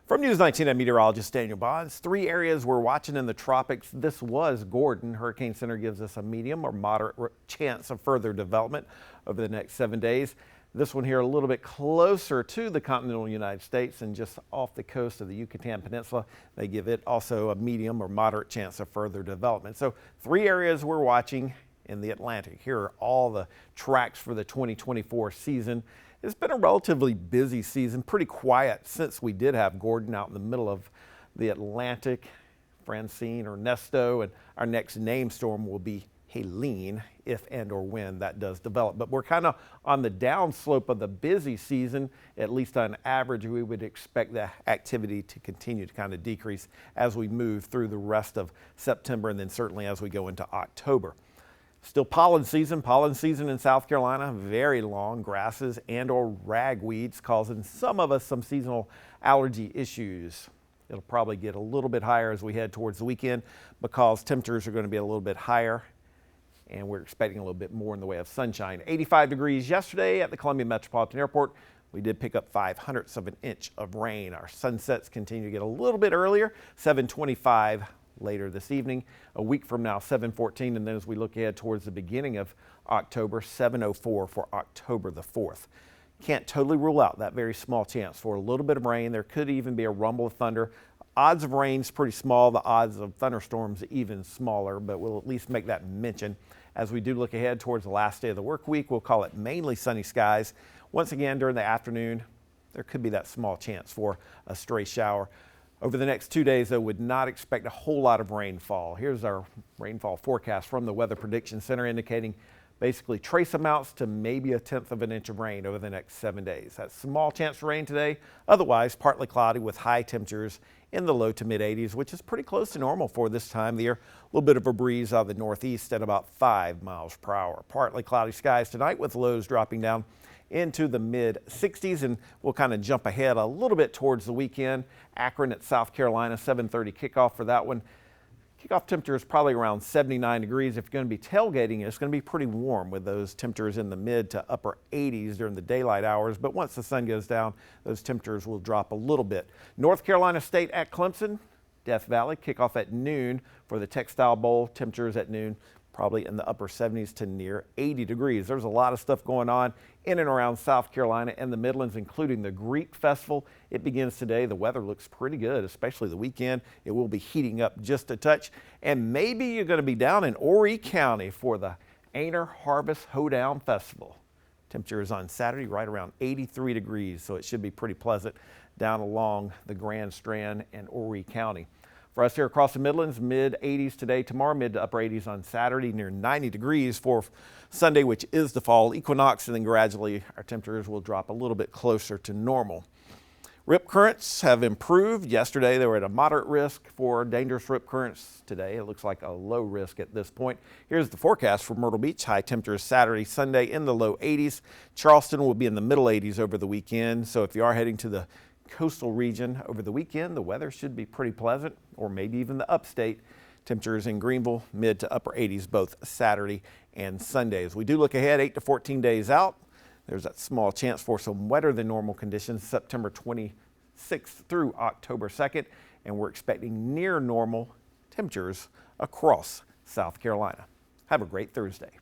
From News 19, I'm meteorologist Daniel Bonds. 3 areas we're watching in the tropics. This was Gordon. Hurricane Center gives us a medium or moderate chance of further development over the next 7 days. This one here a little bit closer to the continental United States and just off the coast of the Yucatan Peninsula. They give it also a medium or moderate chance of further development. So 3 areas we're watching in the Atlantic. Here are all the tracks for the 2024 season. It's been a relatively busy season, pretty quiet since we did have Gordon out in the middle of the Atlantic, Francine or Nesto, and our next named storm will be Helene if and or when that does develop. But we're kind of on the downslope of the busy season. At least on average, we would expect the activity to continue to kind of decrease as we move through the rest of September and then certainly as we go into October. Still pollen season in South Carolina, very long. Grasses and or ragweeds causing some of us some seasonal allergy issues. It'll probably get a little bit higher as we head towards the weekend because temperatures are going to be a little bit higher and we're expecting a little bit more in the way of sunshine. 85 degrees yesterday at the Columbia Metropolitan Airport. We did pick up 0.05 of an inch of rain. Our sunsets continue to get a little bit earlier, 7:25 later this evening. A week from now, 7:14, and then as we look ahead towards the beginning of October, 7:04 for October the 4th. Can't totally rule out that very small chance for a little bit of rain. There could even be a rumble of thunder. Odds of rain's pretty small. The odds of thunderstorms even smaller, but we'll at least make that mention. As we do look ahead towards the last day of the work week, we'll call it mainly sunny skies. Once again, during the afternoon, there could be that small chance for a stray shower. Over the next 2 days, though, would not expect a whole lot of rainfall. Here's our rainfall forecast from the Weather Prediction Center indicating basically trace amounts to maybe 1/10 of an inch of rain over the next 7 days. That's small chance for rain today. Otherwise, partly cloudy with high temperatures in the low to mid 80s, which is pretty close to normal for this time of the year. A little bit of a breeze out of the northeast at about 5 miles per hour. Partly cloudy skies tonight with lows dropping down into the mid 60s, and we'll kind of jump ahead a little bit towards the weekend. Akron at South Carolina, 7:30 kickoff for that one. Kickoff temperature is probably around 79 degrees. If you're going to be tailgating, it's going to be pretty warm with those temperatures in the mid to upper 80s during the daylight hours. But once the sun goes down, those temperatures will drop a little bit. North Carolina State at Clemson, Death Valley, kickoff at noon for the Textile Bowl. Temperatures at noon probably in the upper 70s to near 80 degrees. There's a lot of stuff going on in and around South Carolina and the Midlands, including the Greek Festival. It begins today. The weather looks pretty good, especially the weekend. It will be heating up just a touch. And maybe you're going to be down in Horry County for the Aner Harvest Hoedown Festival. Temperature is on Saturday right around 83 degrees, so it should be pretty pleasant down along the Grand Strand and Horry County. For us here across the Midlands, mid 80s today, tomorrow mid to upper 80s on Saturday, near 90 degrees for Sunday, which is the fall equinox, and then gradually our temperatures will drop a little bit closer to normal. Rip currents have improved. Yesterday they were at a moderate risk for dangerous rip currents. Today it looks like a low risk at this point. Here's the forecast for Myrtle Beach. High temperatures Saturday, Sunday in the low 80s. Charleston will be in the middle 80s over the weekend. So if you are heading to the coastal region over the weekend, the weather should be pretty pleasant, or maybe even the upstate. Temperatures in Greenville mid to upper 80s both Saturday and Sunday. As we do look ahead 8 to 14 days out, there's that small chance for some wetter than normal conditions September 26th through October 2nd, and we're expecting near normal temperatures across South Carolina. Have a great Thursday.